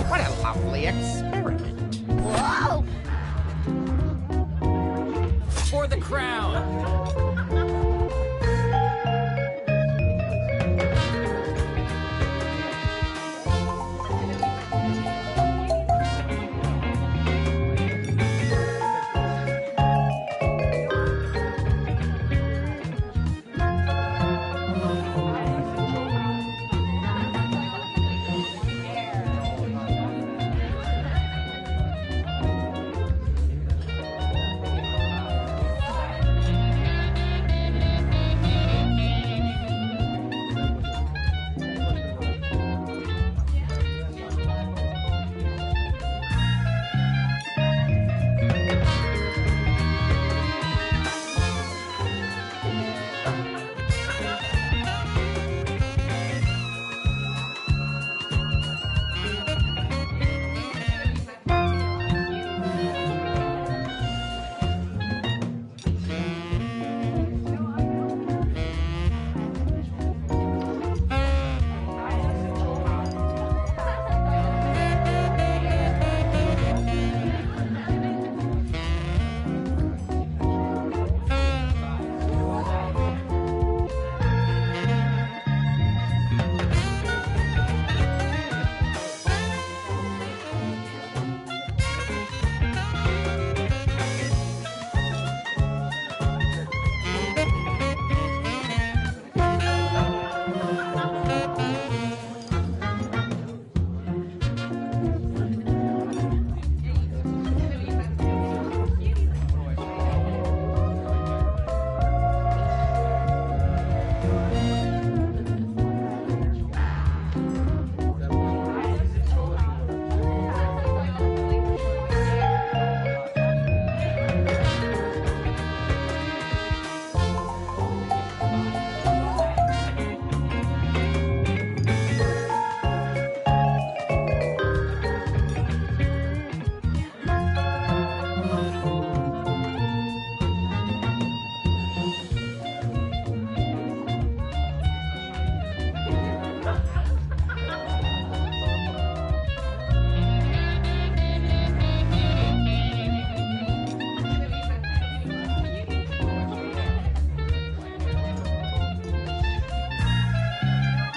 What a lovely experiment. Whoa! For the crown!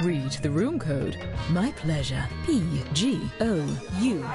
Read the room code. My pleasure. P-G-O-U.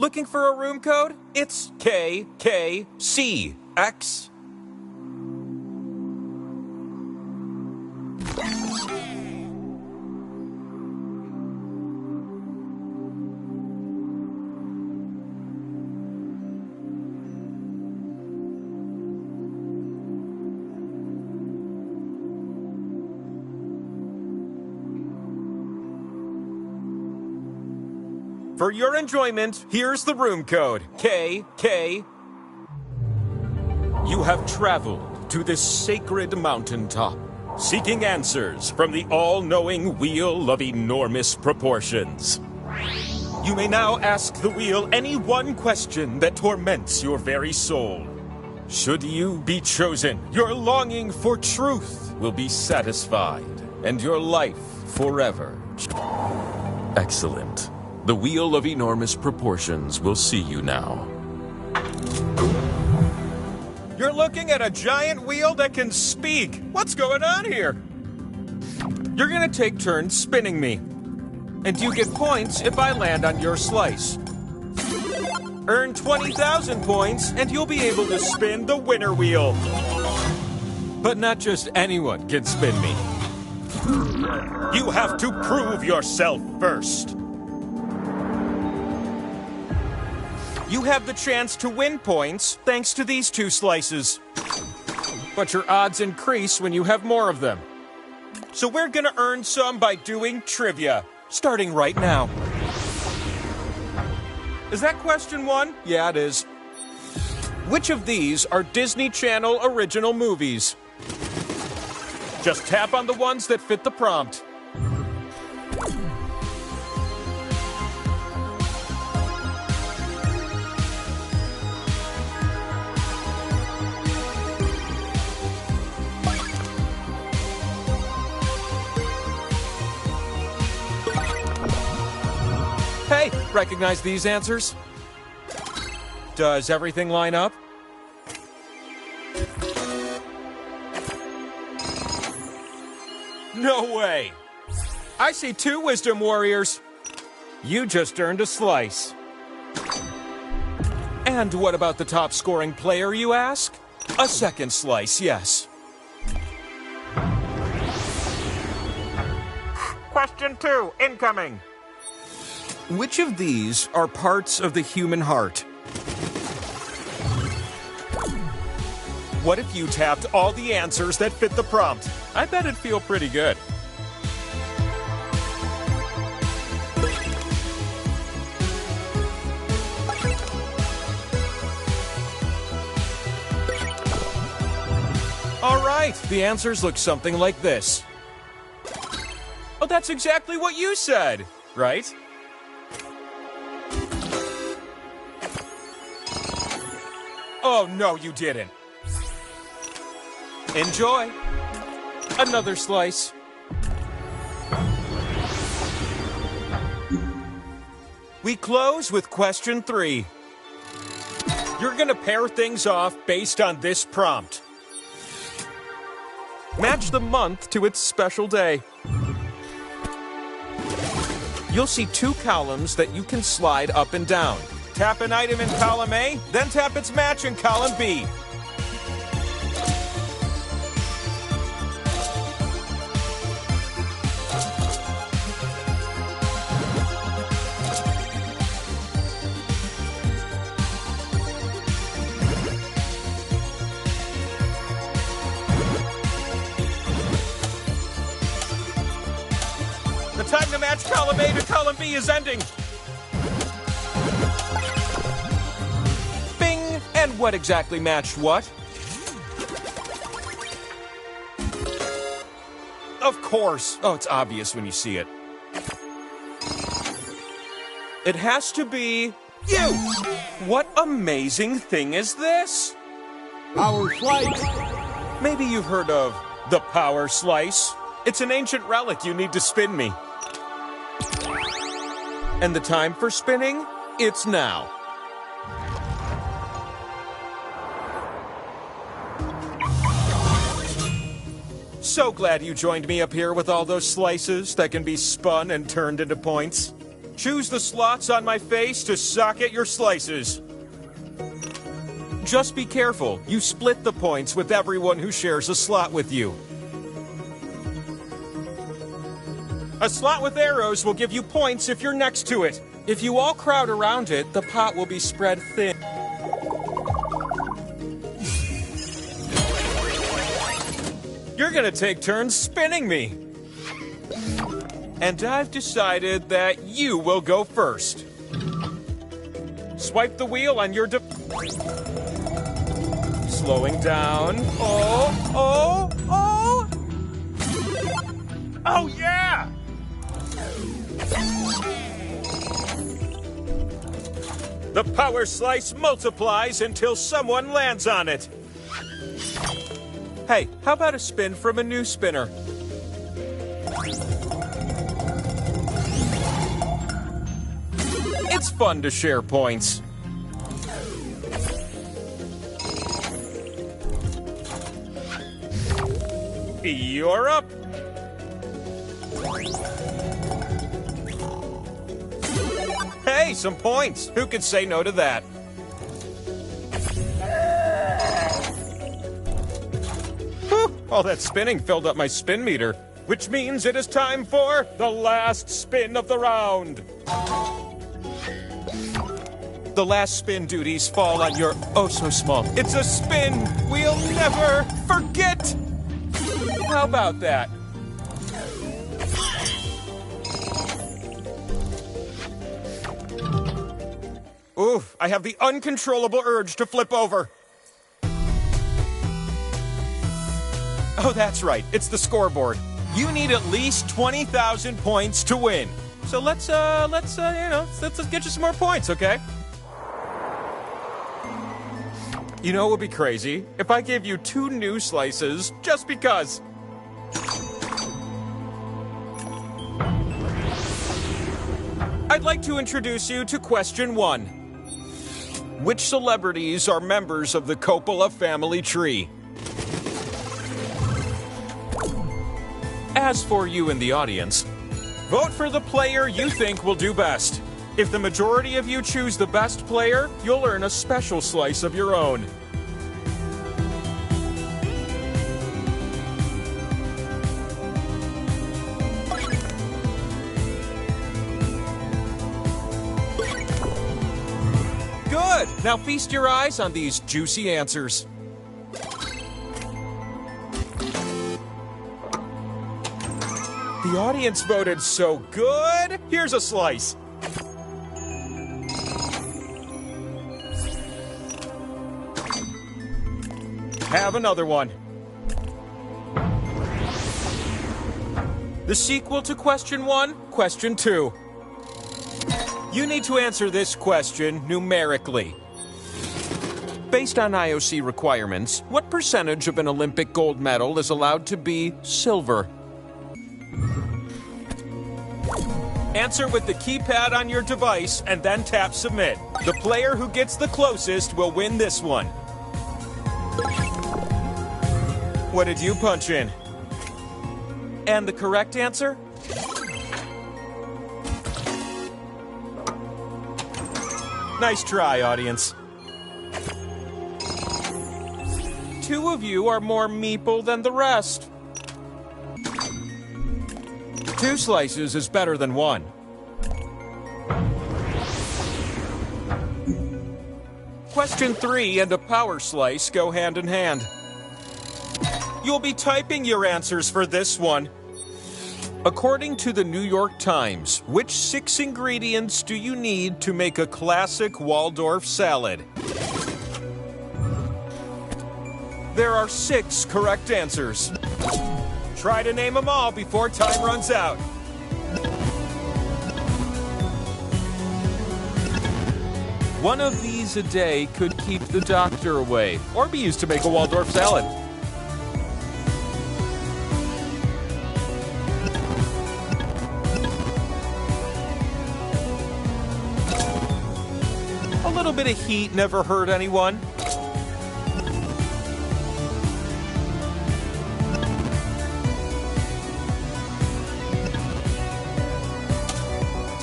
Looking for a room code? It's KKCX. For your enjoyment, here's the room code, KK. You have traveled to this sacred mountaintop, seeking answers from the all-knowing wheel of enormous proportions. You may now ask the wheel any one question that torments your very soul. Should you be chosen, your longing for truth will be satisfied, and your life forever. Excellent. The wheel of enormous proportions will see you now. You're looking at a giant wheel that can speak. What's going on here? You're gonna take turns spinning me. And you get points if I land on your slice. Earn 20,000 points and you'll be able to spin the winner wheel. But not just anyone can spin me. You have to prove yourself first. You have the chance to win points thanks to these two slices. But your odds increase when you have more of them. So we're gonna earn some by doing trivia, starting right now. Is that question one? Yeah, it is. Which of these are Disney Channel original movies? Just tap on the ones that fit the prompt. Hey, recognize these answers? Does everything line up? No way! I see two wisdom warriors. You just earned a slice. And what about the top scoring player, you ask? A second slice, yes. Question 2, incoming. Which of these are parts of the human heart? What if you tapped all the answers that fit the prompt? I bet it'd feel pretty good. All right, the answers look something like this. Oh, that's exactly what you said, right? Oh, no, you didn't. Enjoy. Another slice. We close with question 3. You're gonna pair things off based on this prompt. Match the month to its special day. You'll see 2 columns that you can slide up and down. Tap an item in column A, then tap its match in column B. The time to match column A to column B is ending. And what exactly matched what? Of course. Oh, it's obvious when you see it. It has to be you! What amazing thing is this? Power slice! Maybe you've heard of the power slice. It's an ancient relic you need to spin me. And the time for spinning? It's now. So glad you joined me up here with all those slices that can be spun and turned into points. Choose the slots on my face to socket your slices. Just be careful. You split the points with everyone who shares a slot with you. A slot with arrows will give you points if you're next to it. If you all crowd around it, the pot will be spread thin. You're gonna take turns spinning me. And I've decided that you will go first. Swipe the wheel on your slowing down. Oh! Oh, yeah! The power slice multiplies until someone lands on it. Hey, how about a spin from a new spinner? It's fun to share points. You're up. Hey, some points. Who could say no to that? Whew, all that spinning filled up my spin meter, which means it is time for the last spin of the round. The last spin duties fall on your oh so small. It's a spin we'll never forget. How about that? Oof, I have the uncontrollable urge to flip over. Oh, that's right. It's the scoreboard. You need at least 20,000 points to win. So let's get you some more points, okay? You know what would be crazy? If I gave you 2 new slices just because. I'd like to introduce you to question 1. Which celebrities are members of the Coppola family tree? As for you in the audience, vote for the player you think will do best. If the majority of you choose the best player, you'll earn a special slice of your own. Good! Now feast your eyes on these juicy answers. The audience voted so good. Here's a slice. Have another one. The sequel to question 1, question 2. You need to answer this question numerically. Based on IOC requirements, what percentage of an Olympic gold medal is allowed to be silver? Answer with the keypad on your device and then tap submit. The player who gets the closest will win this one. What did you punch in? And the correct answer? Nice try, audience. 2 of you are more meeple than the rest. 2 slices is better than 1. Question 3 and a power slice go hand in hand. You'll be typing your answers for this one. According to the New York Times, which 6 ingredients do you need to make a classic Waldorf salad? There are 6 correct answers. Try to name them all before time runs out. One of these a day could keep the doctor away, or be used to make a Waldorf salad. A little bit of heat never hurt anyone.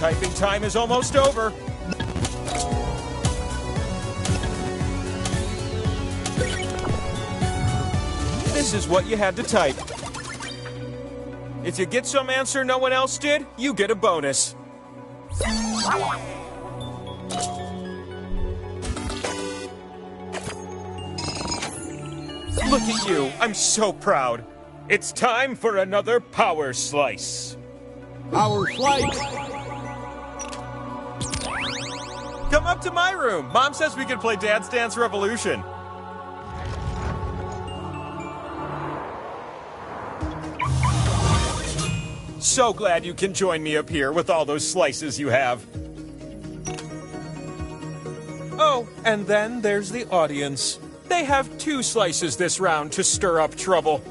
typing time is almost over. This is what you had to type. If you get some answer no one else did, you get a bonus. Look at you. I'm so proud. It's time for another power slice. Power slice. Come up to my room. Mom says we can play Dance Dance Revolution. So glad you can join me up here with all those slices you have. Oh, and then there's the audience. They have 2 slices this round to stir up trouble.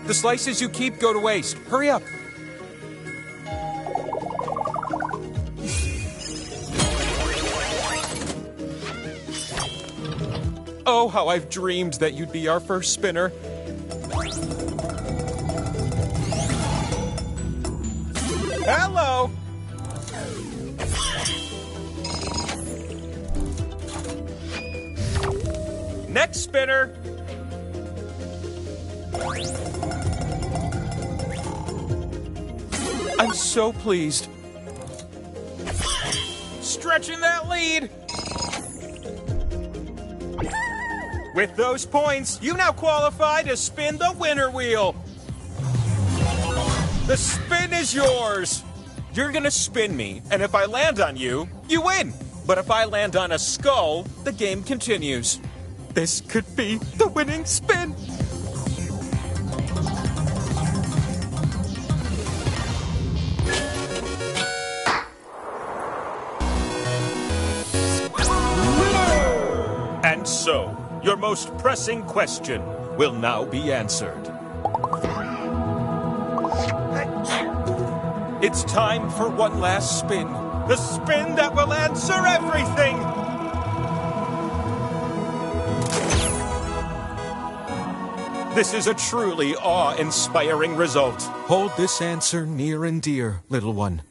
The slices you keep go to waste. Hurry up. Oh, how I've dreamed that you'd be our first spinner. Hello! Next spinner! I'm so pleased. Stretching that lead! With those points, you now qualify to spin the winner wheel. The spin is yours. You're gonna spin me, and if I land on you, you win. But if I land on a skull, the game continues. This could be the winning spin. And so, your most pressing question will now be answered. It's time for one last spin. The spin that will answer everything! This is a truly awe-inspiring result. Hold this answer near and dear, little one.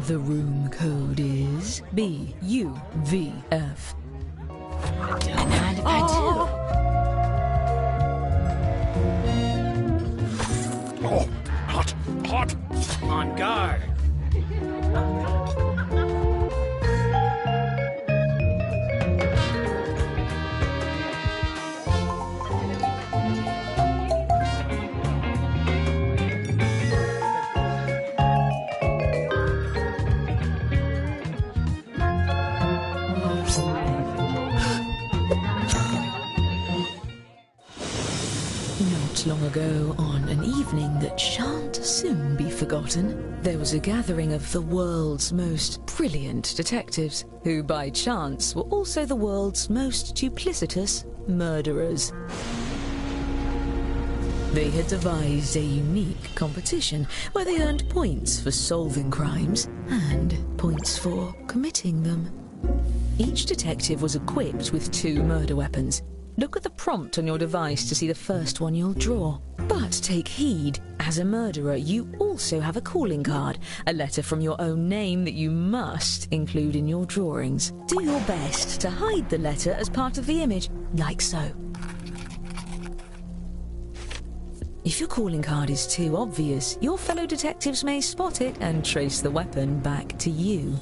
The room code is BUVF. And I Oh, hot, hot. On guard. Not long ago, on an evening that shan't soon be forgotten, there was a gathering of the world's most brilliant detectives, who by chance were also the world's most duplicitous murderers. They had devised a unique competition where they earned points for solving crimes and points for committing them. Each detective was equipped with 2 murder weapons. Look at the prompt on your device to see the first one you'll draw. But take heed, as a murderer you also have a calling card, a letter from your own name that you must include in your drawings. Do your best to hide the letter as part of the image, like so. If your calling card is too obvious, your fellow detectives may spot it and trace the weapon back to you.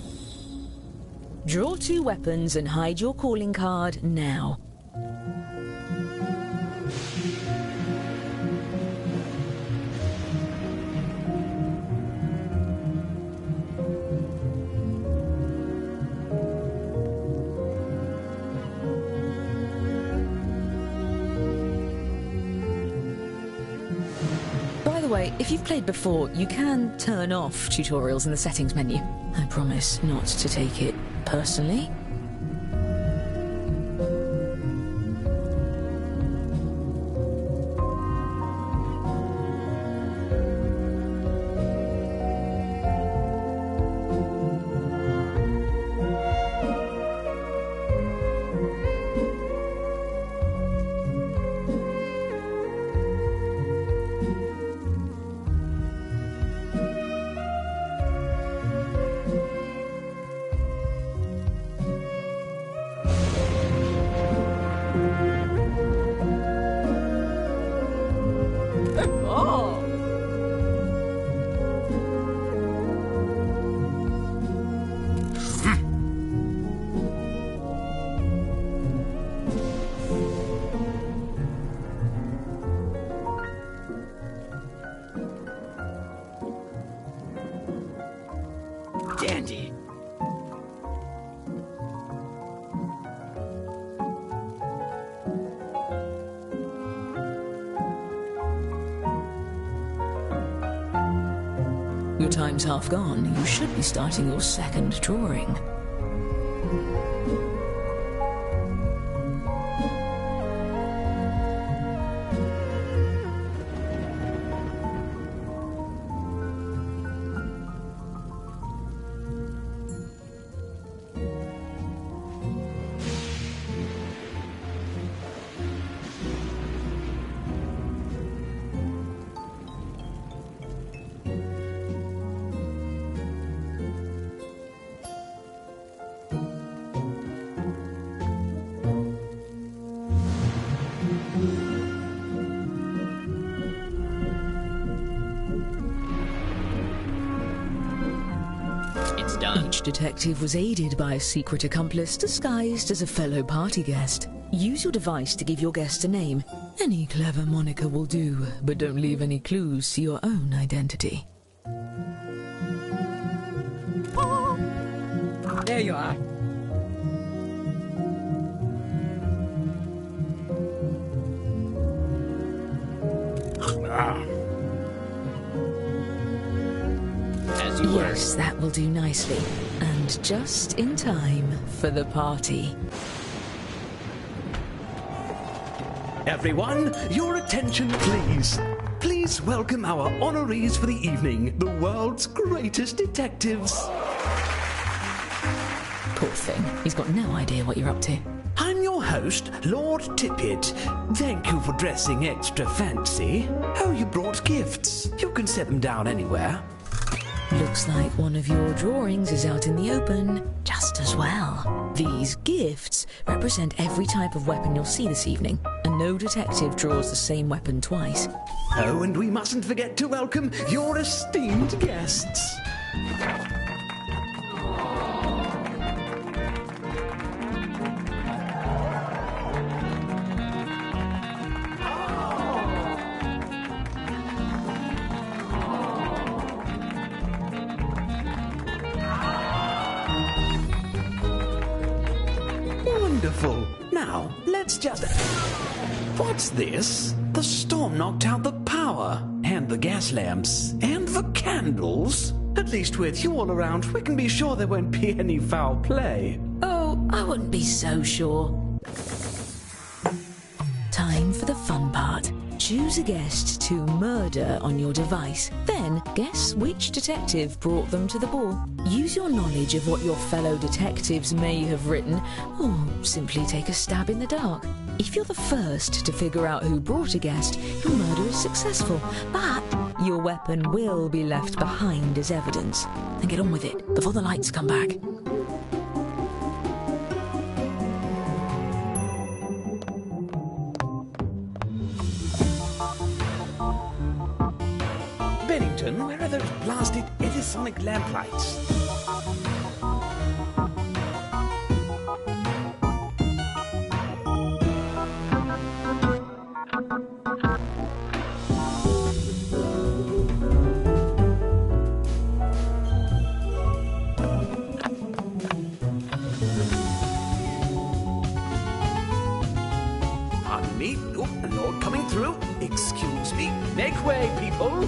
Draw 2 weapons and hide your calling card now. way, if you've played before, you can turn off tutorials in the settings menu. I promise not to take it personally. Dandy. Your time's half gone. You should be starting your second drawing. It's done. Each detective was aided by a secret accomplice disguised as a fellow party guest. Use your device to give your guest a name. Any clever moniker will do, but don't leave any clues to your own identity. There you are. As you were. Yes, that will do nicely. And just in time for the party. Everyone, your attention please. Please welcome our honorees for the evening, the world's greatest detectives. Poor thing. He's got no idea what you're up to. I'm your host, Lord Tippett. Thank you for dressing extra fancy. Oh, you brought gifts. You can set them down anywhere. Looks like one of your drawings is out in the open, just as well. These gifts represent every type of weapon you'll see this evening, and no detective draws the same weapon twice. Oh, and we mustn't forget to welcome your esteemed guests. Wonderful. Now, let's just... What's this? The storm knocked out the power, and the gas lamps, and the candles. At least with you all around, we can be sure there won't be any foul play. Oh, I wouldn't be so sure. Time for the fun part. Choose a guest to murder on your device. Then guess which detective brought them to the ball. Use your knowledge of what your fellow detectives may have written, or simply take a stab in the dark. If you're the first to figure out who brought a guest, your murder is successful, but your weapon will be left behind as evidence. Then get on with it before the lights come back. Bennington, where are those blasted Edisonic lamplights? Pardon me. Oh, the Lord coming through. Excuse me. Make way, people.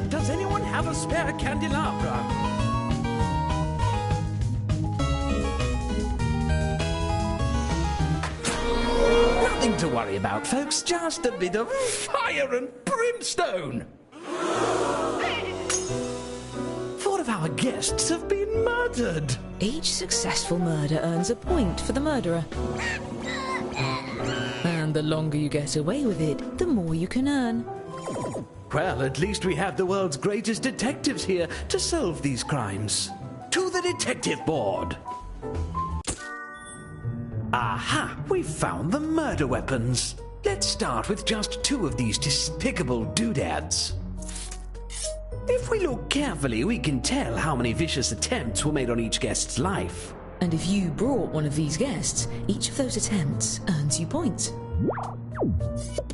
Does anyone have a spare candelabra? Nothing to worry about, folks. Just a bit of fire and brimstone. 4 of our guests have been murdered. Each successful murder earns a point for the murderer. And the longer you get away with it, the more you can earn. Well, at least we have the world's greatest detectives here to solve these crimes. To the detective board. Aha! We've found the murder weapons. Let's start with just 2 of these despicable doodads. If we look carefully, we can tell how many vicious attempts were made on each guest's life. And if you brought one of these guests, each of those attempts earns you points.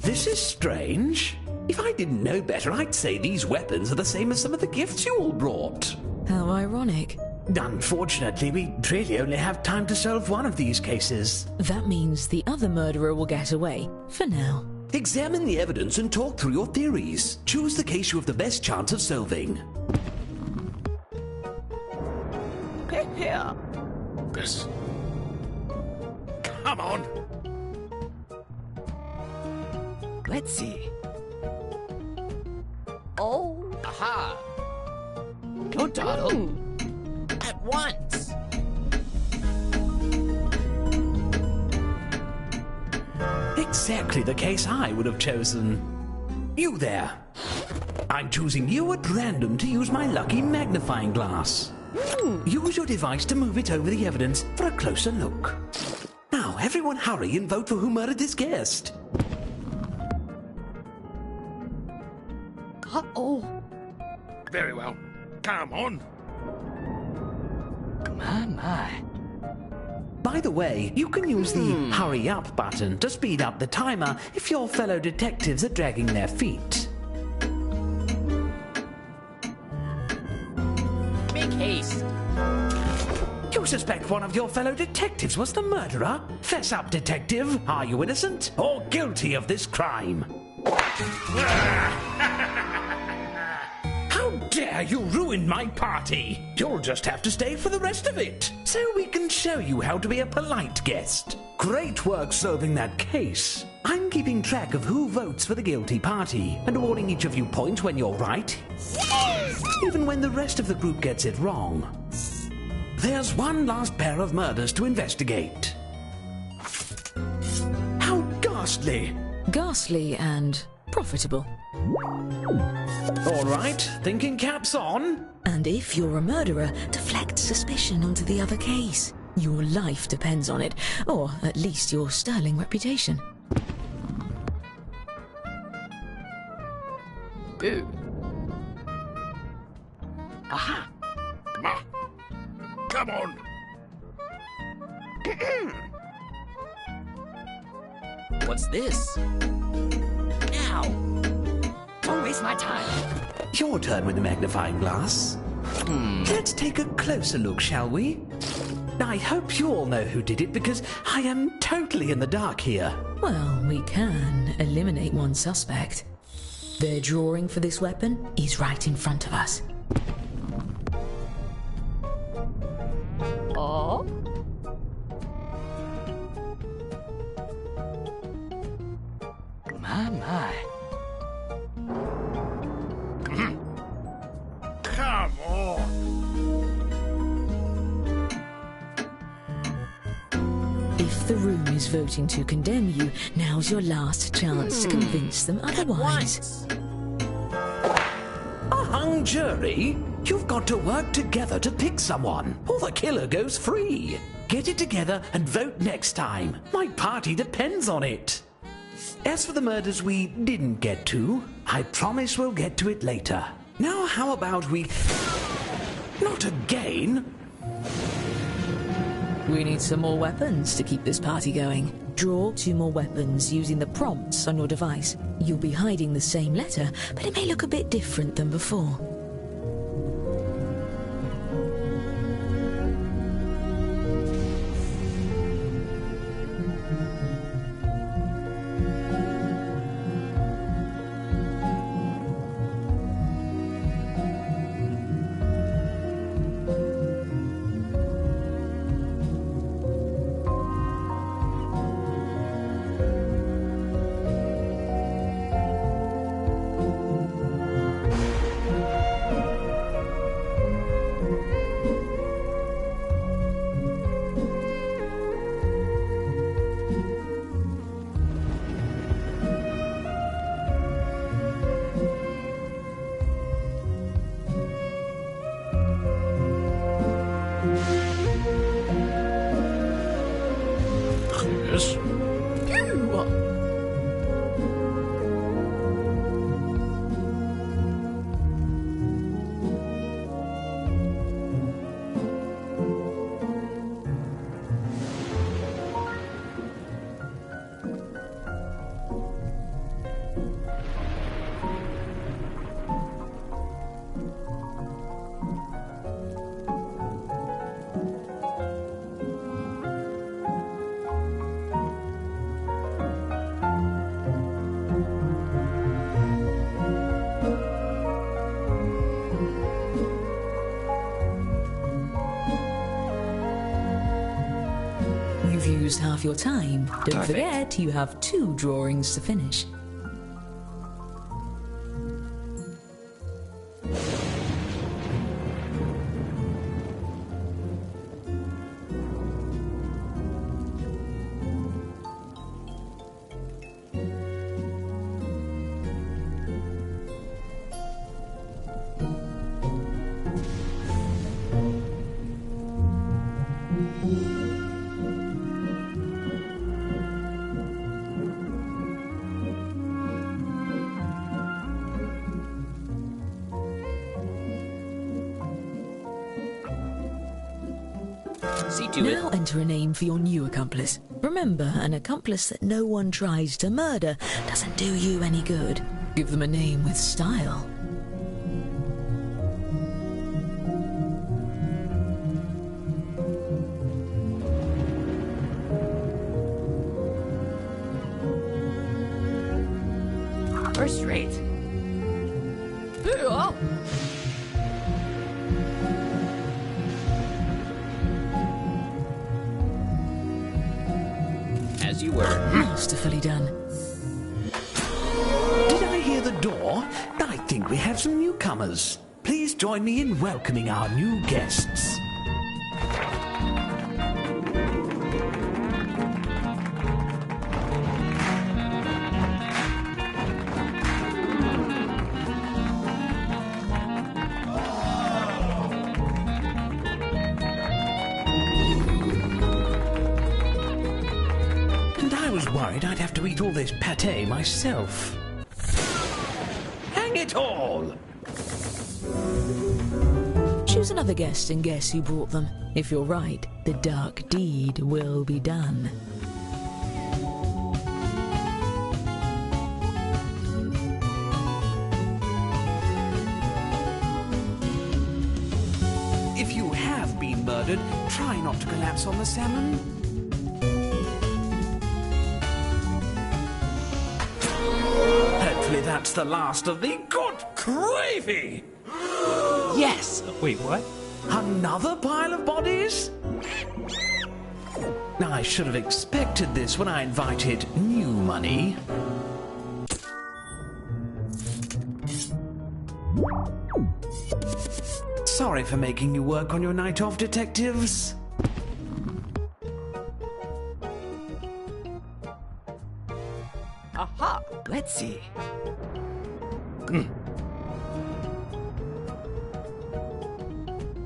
This is strange. If I didn't know better, I'd say these weapons are the same as some of the gifts you all brought. How ironic. Unfortunately, we really only have time to solve one of these cases. That means the other murderer will get away, for now. Examine the evidence and talk through your theories. Choose the case you have the best chance of solving. Here. This. Come on. Let's see. Oh. Aha. Go, Doddle. At once. Exactly the case I would have chosen. You there. I'm choosing you at random to use my lucky magnifying glass. Use your device to move it over the evidence for a closer look. Now, everyone hurry and vote for who murdered this guest. Uh-oh. Very well. Come on. My. By the way, you can use the hurry up button to speed up the timer if your fellow detectives are dragging their feet. Make haste. You suspect one of your fellow detectives was the murderer? Fess up, detective. Are you innocent or guilty of this crime? How dare you ruin my party? You'll just have to stay for the rest of it, so we can show you how to be a polite guest. Great work solving that case. I'm keeping track of who votes for the guilty party and awarding each of you points when you're right. Yes! Even when the rest of the group gets it wrong. There's one last pair of murders to investigate. How ghastly! Ghastly and profitable. All right, thinking caps on. And if you're a murderer, deflect suspicion onto the other case. Your life depends on it, or at least your sterling reputation. Boo. Aha. Ma. Come on. What's this? Ow. Don't waste my time. Your turn with the magnifying glass. Let's take a closer look, shall we? I hope you all know who did it, because I am totally in the dark here. Well, we can eliminate one suspect. Their drawing for this weapon is right in front of us. Oh? My. Come on. If the room is voting to condemn you, now's your last chance to convince them otherwise. A hung jury? You've got to work together to pick someone, or the killer goes free. Get it together and vote next time. My party depends on it. As for the murders we didn't get to, I promise we'll get to it later. Now how about we... Not again! We need some more weapons to keep this party going. Draw 2 more weapons using the prompts on your device. You'll be hiding the same letter, but it may look a bit different than before. Yes? You've used half your time. Don't forget, you have 2 drawings to finish. See to it. Now enter a name for your new accomplice. Remember, an accomplice that no one tries to murder doesn't do you any good. Give them a name with style. First rate. Oh. As you were. Masterfully done. Did I hear the door? I think we have some newcomers. Please join me in welcoming our new guests. I was worried I'd have to eat all this pâté myself. Hang it all! Choose another guest and guess who brought them. If you're right, the dark deed will be done. If you have been murdered, try not to collapse on the salmon. Hopefully that's the last of the good gravy! Yes! Wait, what? Another pile of bodies? I should have expected this when I invited new money. Sorry for making you work on your night off, detectives. Aha! Let's see.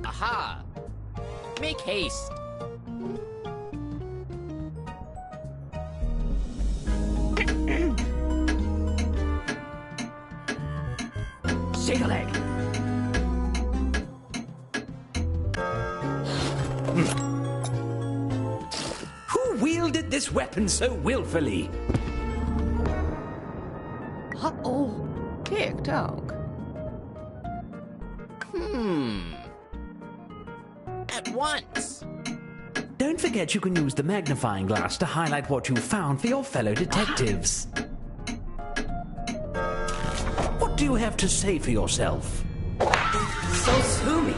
Aha! Make haste. Shake a leg. this weapon so willfully? Uh-oh. TikTok. At once. Don't forget you can use the magnifying glass to highlight what you found for your fellow detectives. What do you have to say for yourself? So sue me.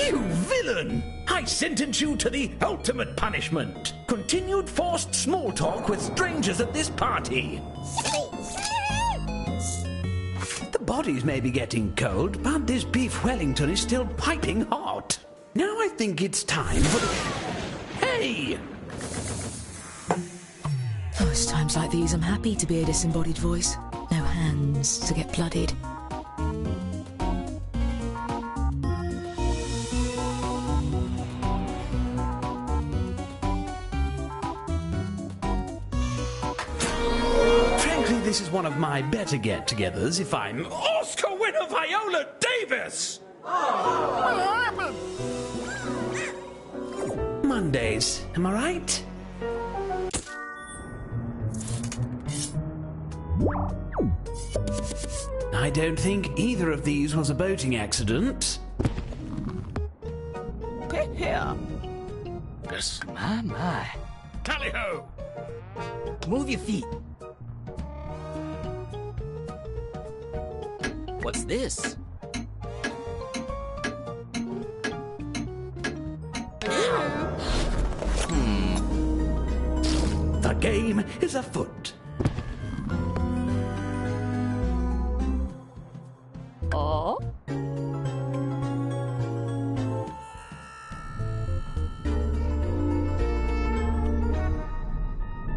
You villain! I sentence you to the ultimate punishment. Continued forced small talk with strangers at this party. The bodies may be getting cold, but this beef Wellington is still piping hot. Now I think it's time for the... Hey! Oh, it's times like these I'm happy to be a disembodied voice. No hands to get bloodied. Frankly, this is one of my better get-togethers if I'm... Oscar winner Viola Davis! Mondays, am I right? I don't think either of these was a boating accident. Here. Yes. My. Tally-ho! Move your feet. What's this? The game is afoot. Oh?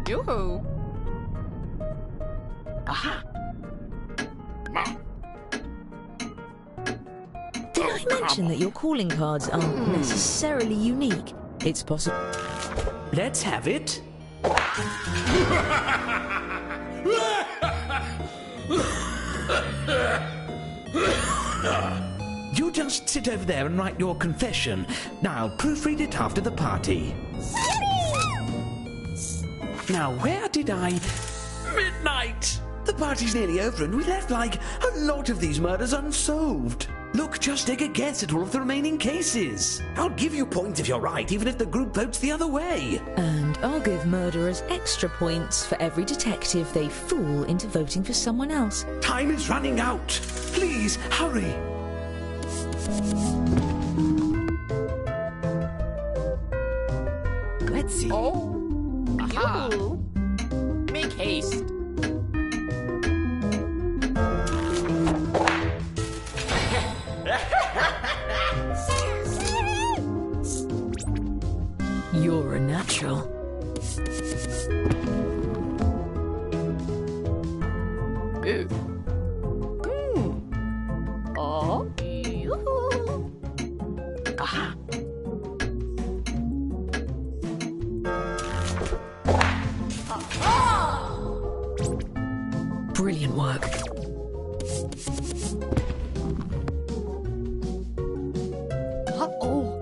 Yoo-hoo. Aha. Ma. Did I mention that your calling cards aren't necessarily unique? It's possible. Let's have it. You just sit over there and write your confession. Now I'll proofread it after the party. Now where did I... Midnight! The party's nearly over and we left like a lot of these murders unsolved. Look, just take a guess at all of the remaining cases. I'll give you points if you're right, even if the group votes the other way. And I'll give murderers extra points for every detective they fool into voting for someone else. Time is running out. Please, hurry. Let's see. Aha. Make haste. You're a natural. Ooh. Oh. Yoo-hoo. Aha. Brilliant work. Uh-oh.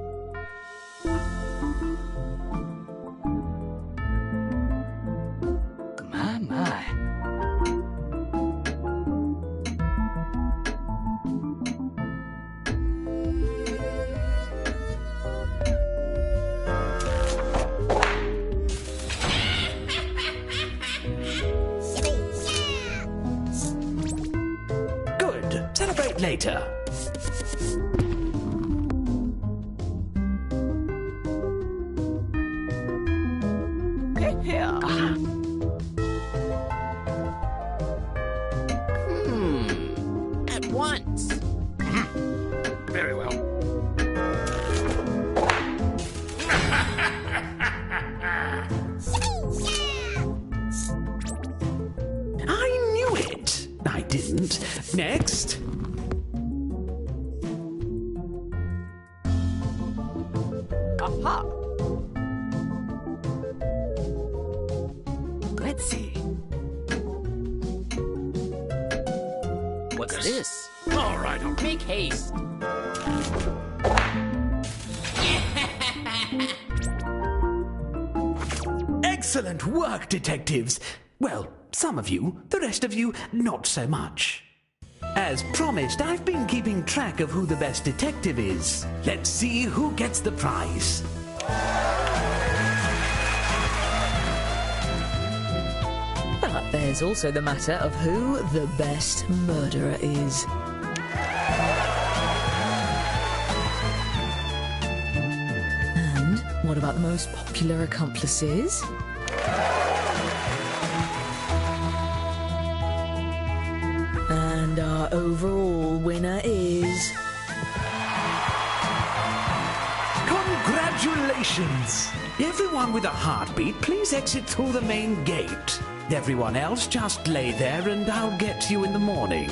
My. Good. Celebrate later. Here. At once. Very well. I knew it. I didn't. Next. Aha. Let's see. What's this? All right, Uncle. Make haste. Excellent work, detectives. Well, some of you, the rest of you, not so much. As promised, I've been keeping track of who the best detective is. Let's see who gets the prize. But there's also the matter of who the best murderer is. And what about the most popular accomplices? And our overall winner is... Congratulations! Everyone with a heartbeat, please exit through the main gate. Everyone else, just lay there and I'll get to you in the morning.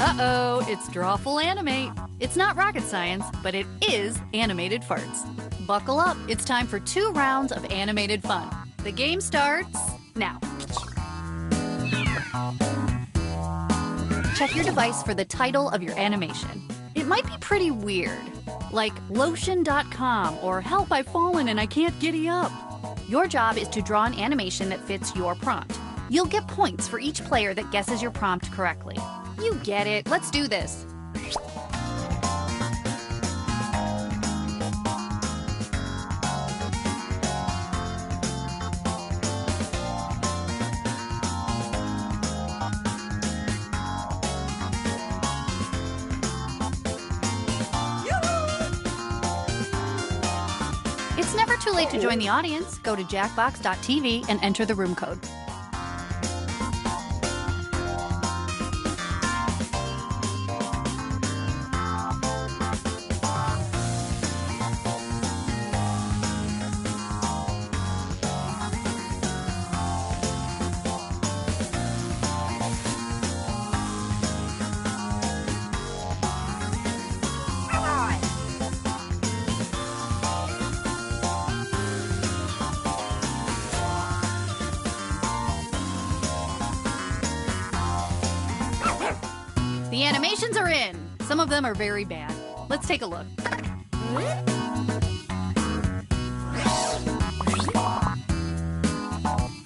Uh-oh, it's Drawful Animate. It's not rocket science, but it is animated farts. Buckle up, it's time for 2 rounds of animated fun. The game starts now. Check your device for the title of your animation. It might be pretty weird, like lotion.com or help I've fallen and I can't giddy up. Your job is to draw an animation that fits your prompt. You'll get points for each player that guesses your prompt correctly. You get it. Let's do this. It's never too late to join the audience. Go to jackbox.tv and enter the room code. The animations are in. Some of them are very bad. Let's take a look.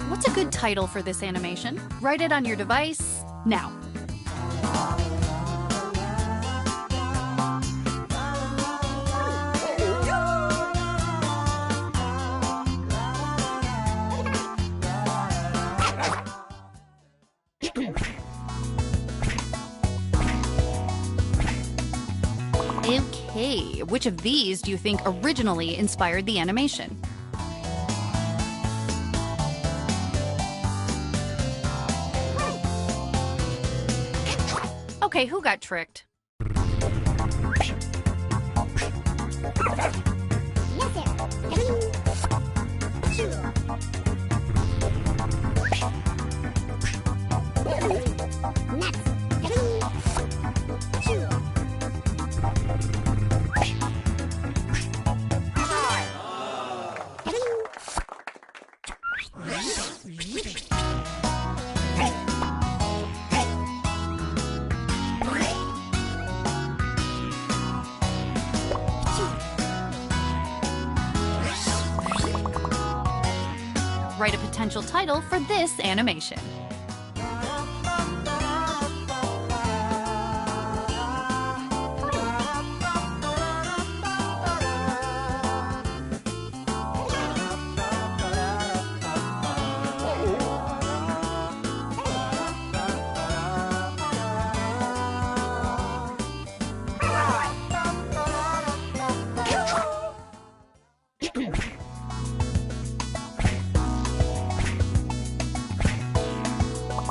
What's a good title for this animation? Write it on your device now. Okay, which of these do you think originally inspired the animation? Okay, who got tricked? Write a potential title for this animation.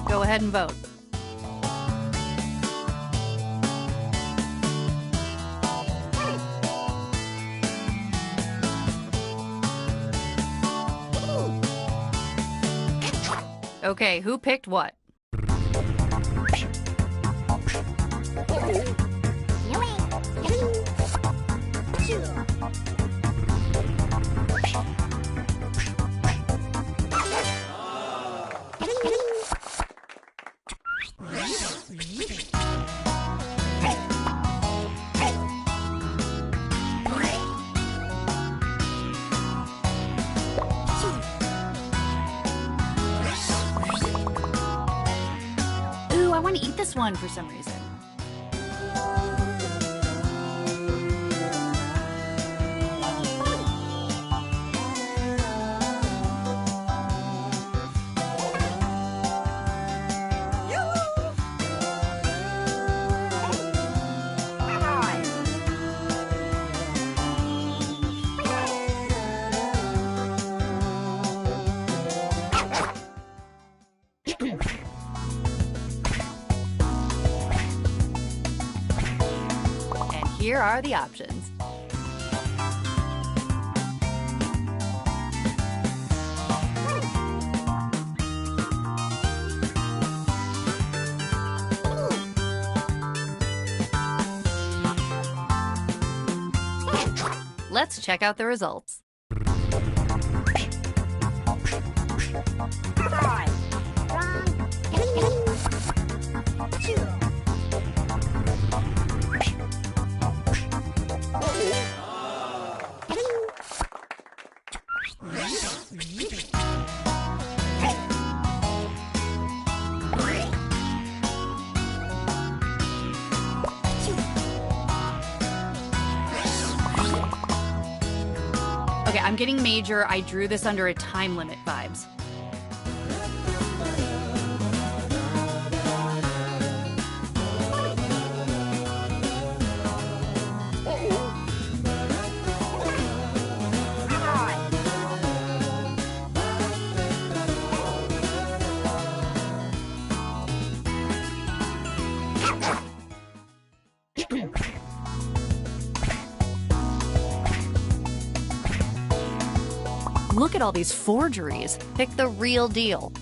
Go ahead and vote. Okay, who picked what? Ooh, I want to eat this one for some reason. And here are the options. Let's check out the results. Okay, I'm getting major. I drew this under a time limit vibes. Look at all these forgeries. Pick the real deal.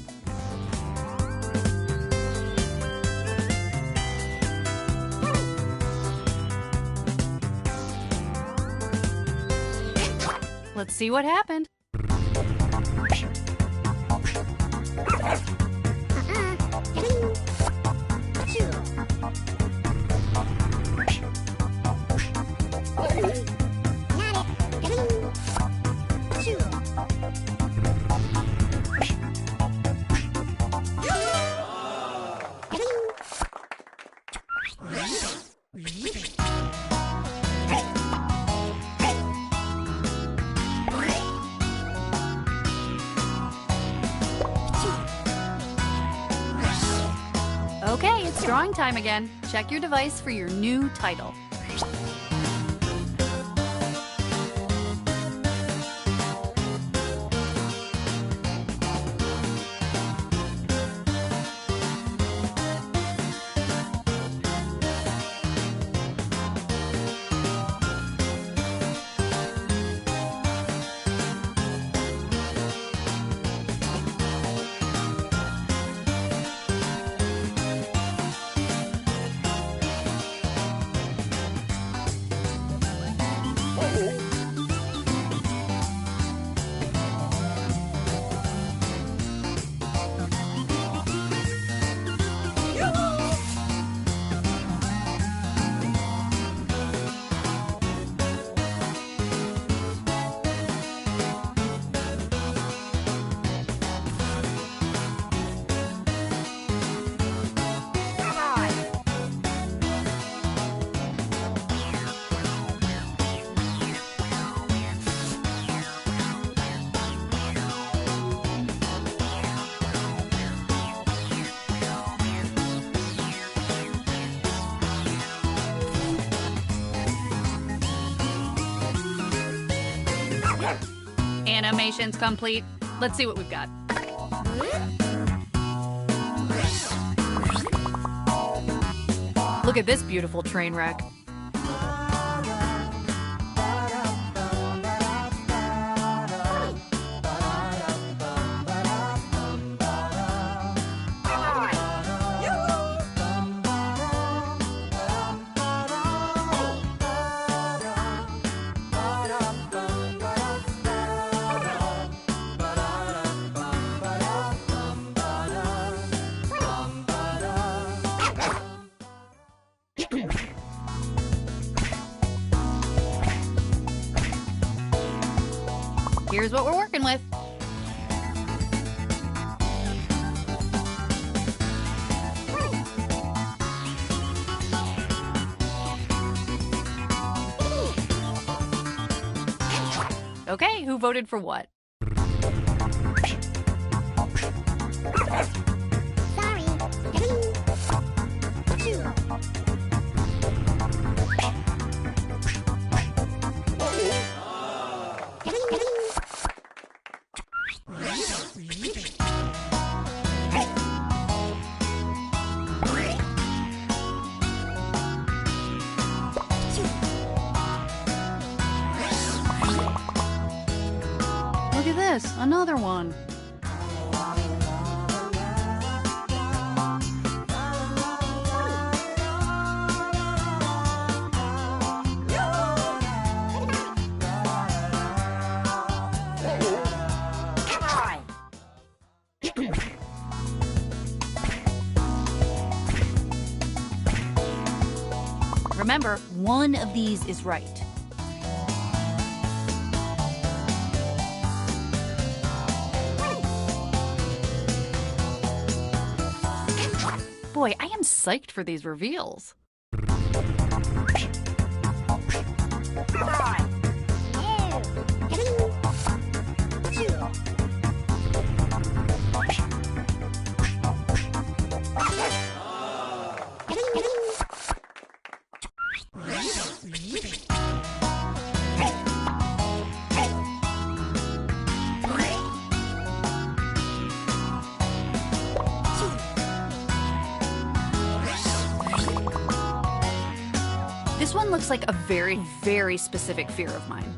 Let's see what happened. Okay, it's drawing time again. Check your device for your new title. Animation's complete. Let's see what we've got. Look at this beautiful train wreck. Here's what we're working with. Okay, who voted for what? Look at this, another one. Remember, one of these is right. Boy, I am psyched for these reveals. This one looks like a very, very specific fear of mine.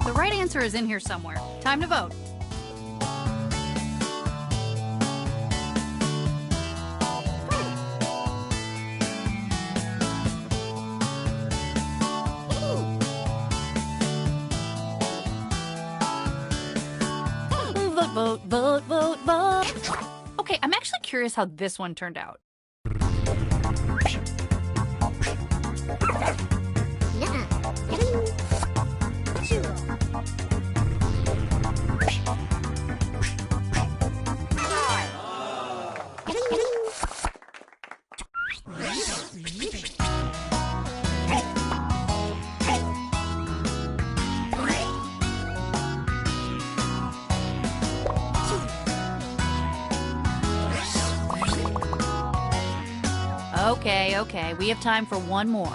The right answer is in here somewhere. Time to vote. Vote, vote, vote, vote, vote. Okay, I'm actually curious how this one turned out. Okay, we have time for one more.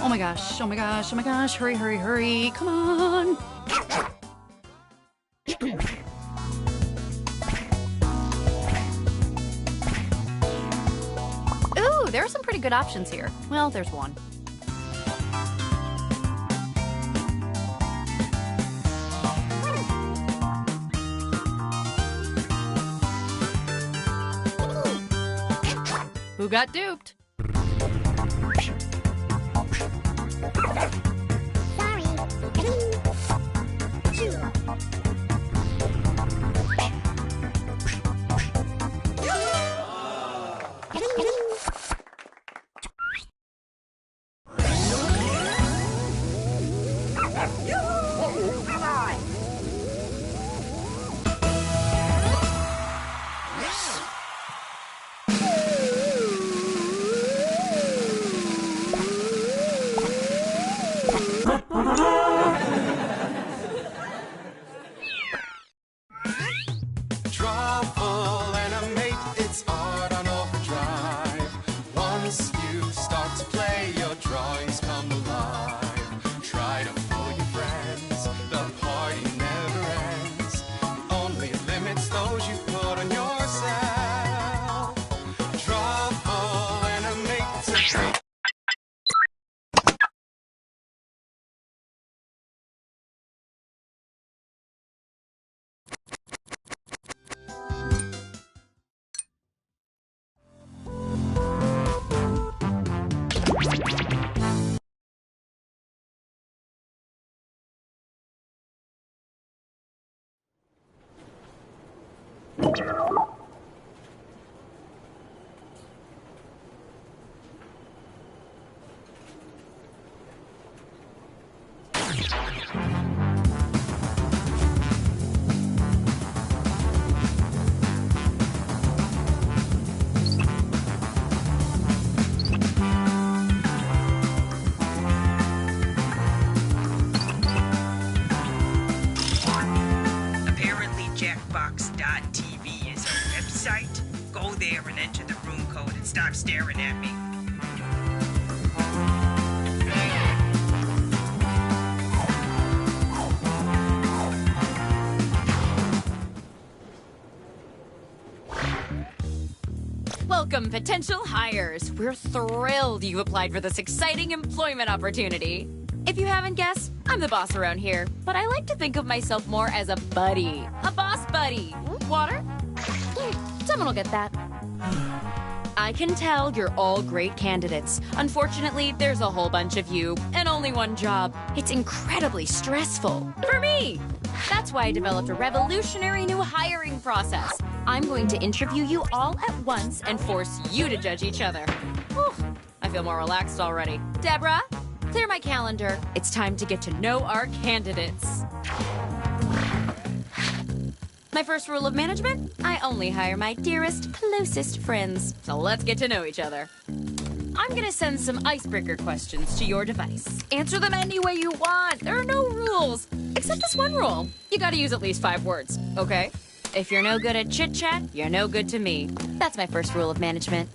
Oh my gosh, oh my gosh, oh my gosh, hurry, hurry, hurry, come on. Ooh, there are some pretty good options here. Well, there's one. Who got duped? Trouble animate, it's art on overdrive. Once you start to play, your drawings come alive. Try to fool your friends, the party never ends. Only limits those you put on yourself. Trouble animate, it's a Apparently, Jackbox.tv is stop staring at me. Welcome, potential hires. We're thrilled you applied for this exciting employment opportunity. If you haven't guessed, I'm the boss around here, but I like to think of myself more as a buddy. A boss buddy. Water? Someone will get that. I can tell you're all great candidates. Unfortunately, there's a whole bunch of you and only one job. It's incredibly stressful. For me! That's why I developed a revolutionary new hiring process. I'm going to interview you all at once and force you to judge each other. Whew, I feel more relaxed already. Deborah, clear my calendar. It's time to get to know our candidates. My first rule of management, I only hire my dearest, closest friends. So let's get to know each other. I'm gonna send some icebreaker questions to your device. Answer them any way you want. There are no rules, except this one rule. You gotta use at least 5 words, okay? If you're no good at chit-chat, you're no good to me. That's my first rule of management.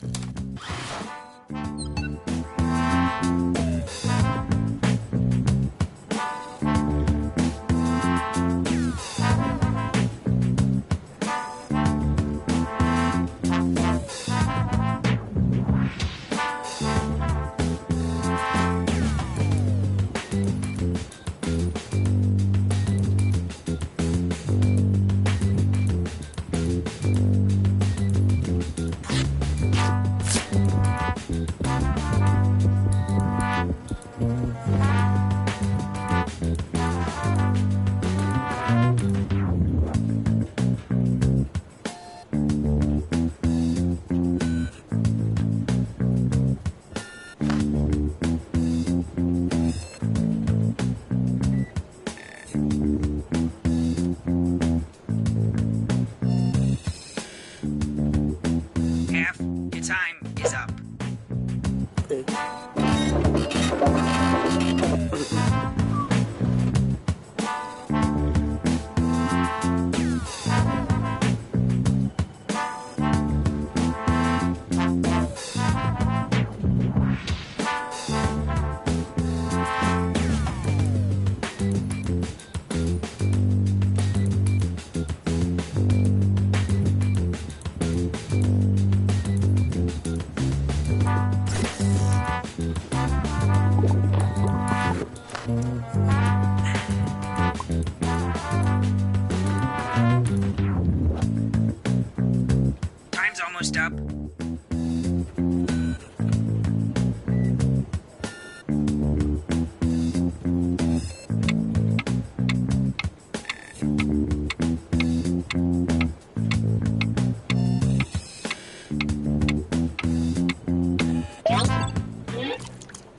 Almost up.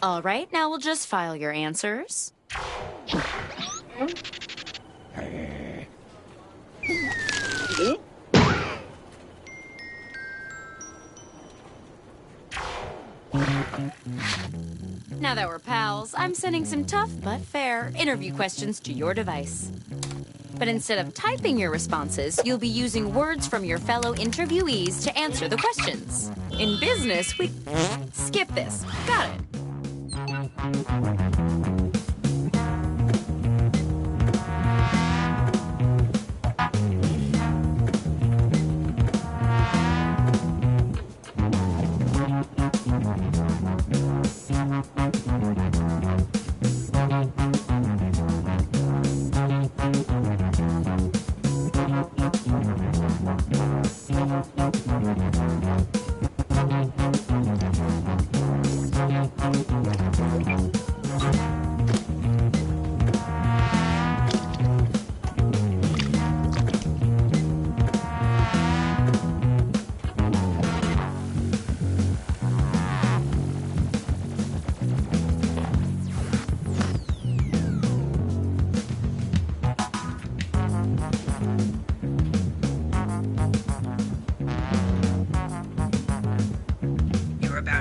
All right, now we'll just file your answers. Now that we're pals, I'm sending some tough but fair interview questions to your device. But instead of typing your responses, you'll be using words from your fellow interviewees to answer the questions. In business, we skip this. Got it.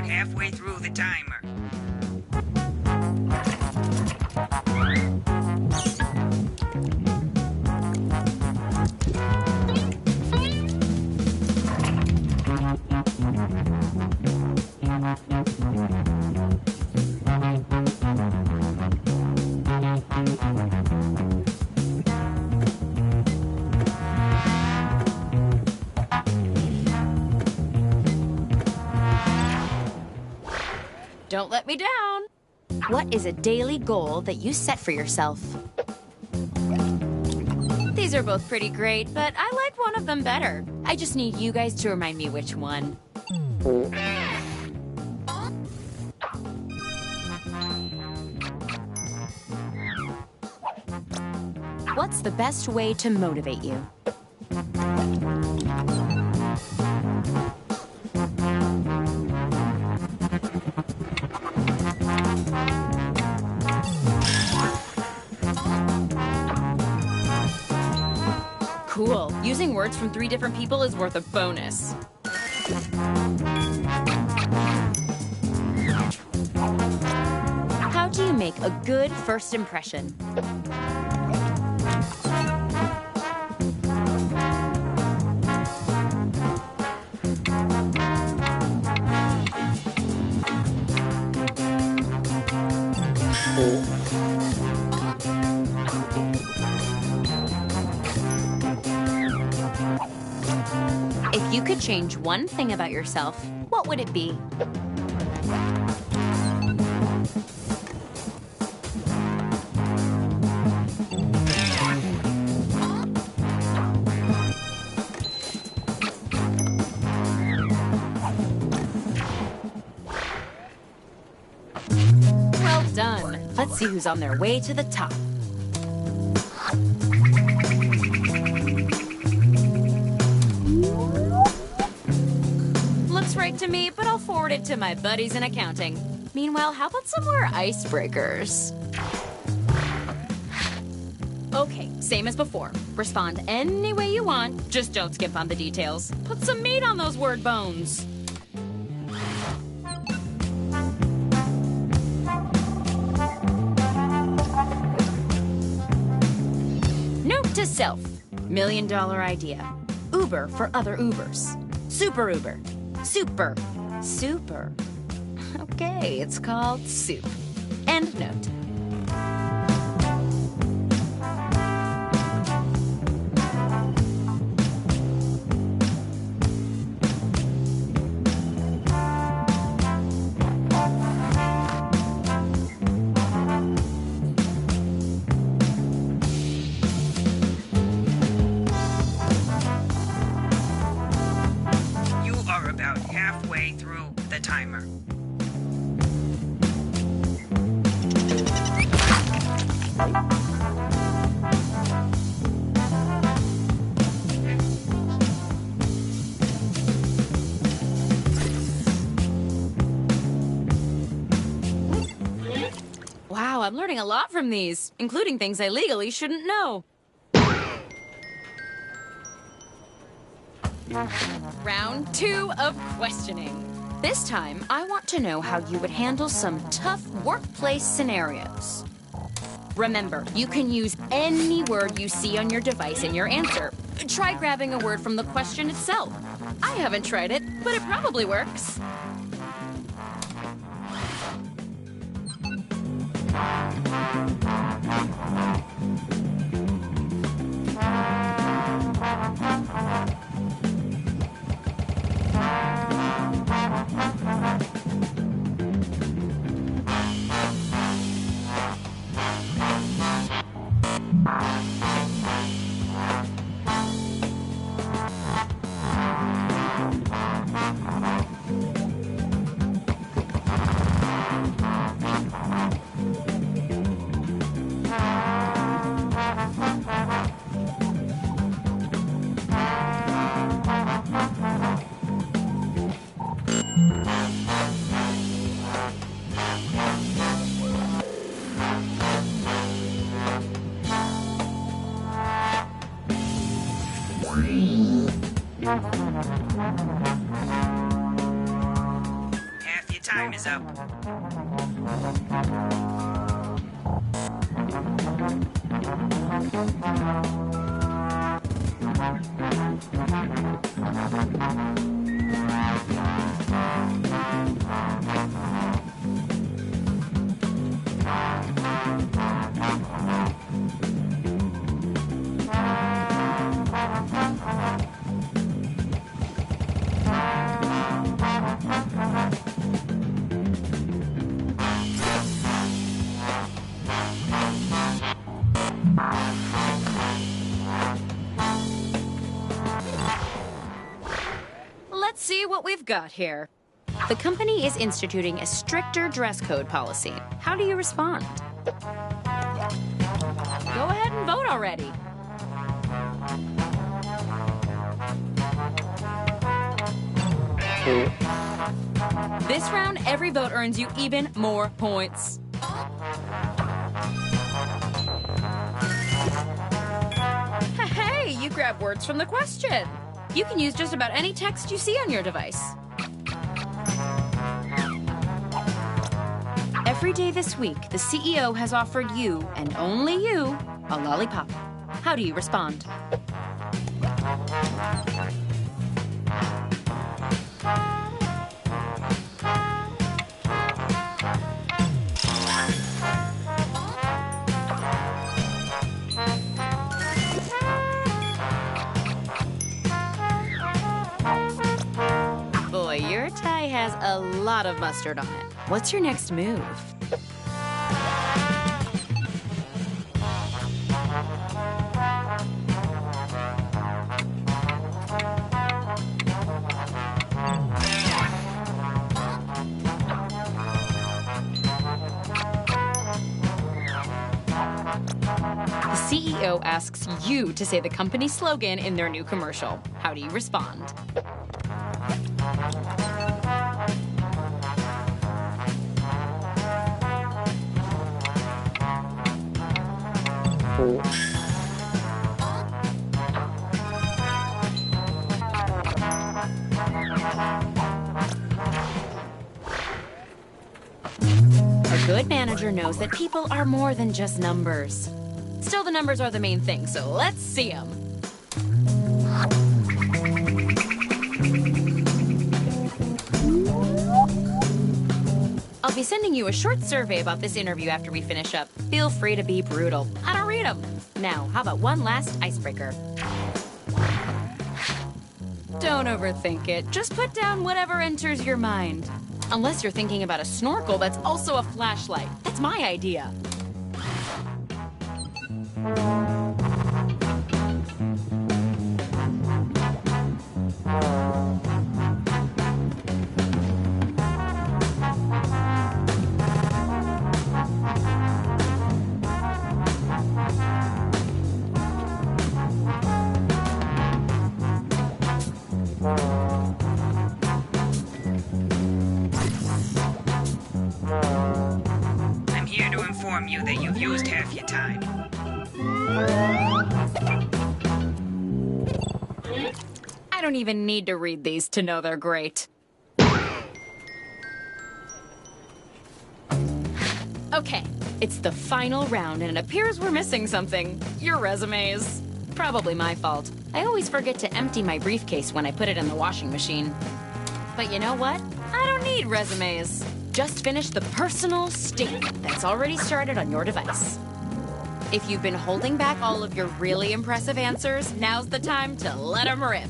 Halfway through the timer. Don't let me down. What is a daily goal that you set for yourself? These are both pretty great, but I like one of them better. I just need you guys to remind me which one. What's the best way to motivate you? Cool. Using words from 3 different people is worth a bonus. How do you make a good first impression? If you could change one thing about yourself, what would it be? Well done. Let's see who's on their way to the top. Looks right to me, but I'll forward it to my buddies in accounting. Meanwhile, how about some more icebreakers? Okay, same as before. Respond any way you want, just don't skip on the details. Put some meat on those word bones. Note to self. $1 million idea. Uber for other Ubers. Super Uber. Super. Super. Okay, it's called soup. End note. You are about halfway through the timer. Wow, I'm learning a lot from these, including things I legally shouldn't know. Round 2 of questioning. This time, I want to know how you would handle some tough workplace scenarios. Remember, you can use any word you see on your device in your answer. Try grabbing a word from the question itself. I haven't tried it, but it probably works. Half your time is up. see what we've got here. The company is instituting a stricter dress code policy. How do you respond? Go ahead and vote already. This round, every vote earns you even more points. Hey, you grab words from the question. You can use just about any text you see on your device. Every day this week, the CEO has offered you, and only you, a lollipop. How do you respond? Boy, your tie has a lot of mustard on it. What's your next move? The CEO asks you to say the company slogan in their new commercial. How do you respond? A good manager knows that people are more than just numbers. Still, the numbers are the main thing, so let's see them. I'll be sending you a short survey about this interview after we finish up. Feel free to be brutal. I don't read them. Now, how about one last icebreaker? Don't overthink it. Just put down whatever enters your mind. Unless you're thinking about a snorkel that's also a flashlight. That's my idea. I'm here to inform you that you've used half your time. I don't even need to read these to know they're great. Okay, it's the final round, and it appears we're missing something. Your resumes. Probably my fault. I always forget to empty my briefcase when I put it in the washing machine. But you know what? I don't need resumes. Just finish the personal statement that's already started on your device. If you've been holding back all of your really impressive answers, now's the time to let them rip.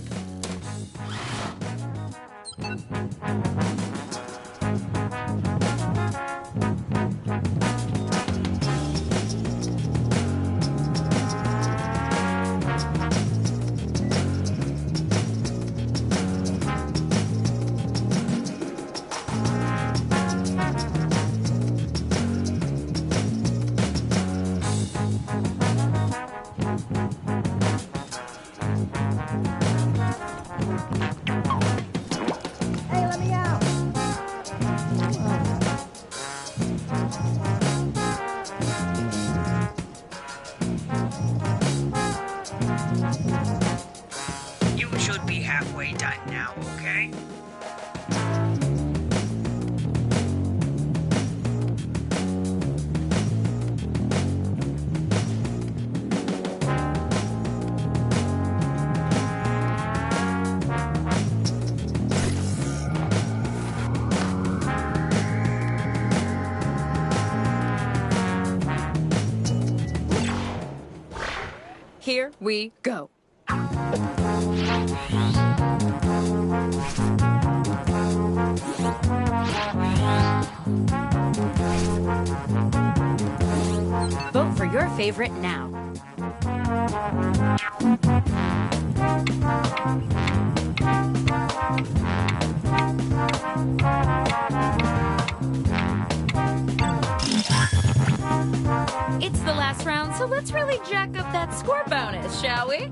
You should be halfway done now, okay? Here we go. Vote for your favorite now. let's really jack up that score bonus, shall we?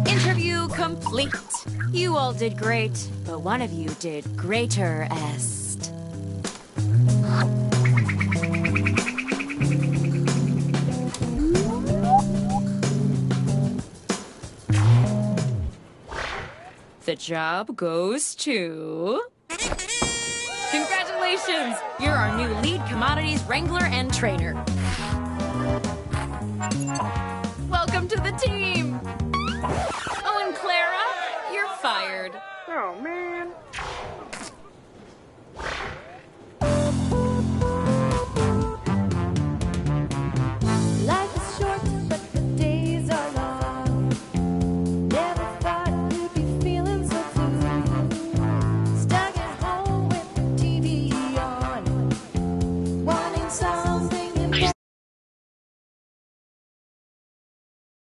Interview complete. You all did great, but one of you did greater-est. The job goes to... Congratulations! You're our new lead commodities wrangler and trainer. Welcome to the team!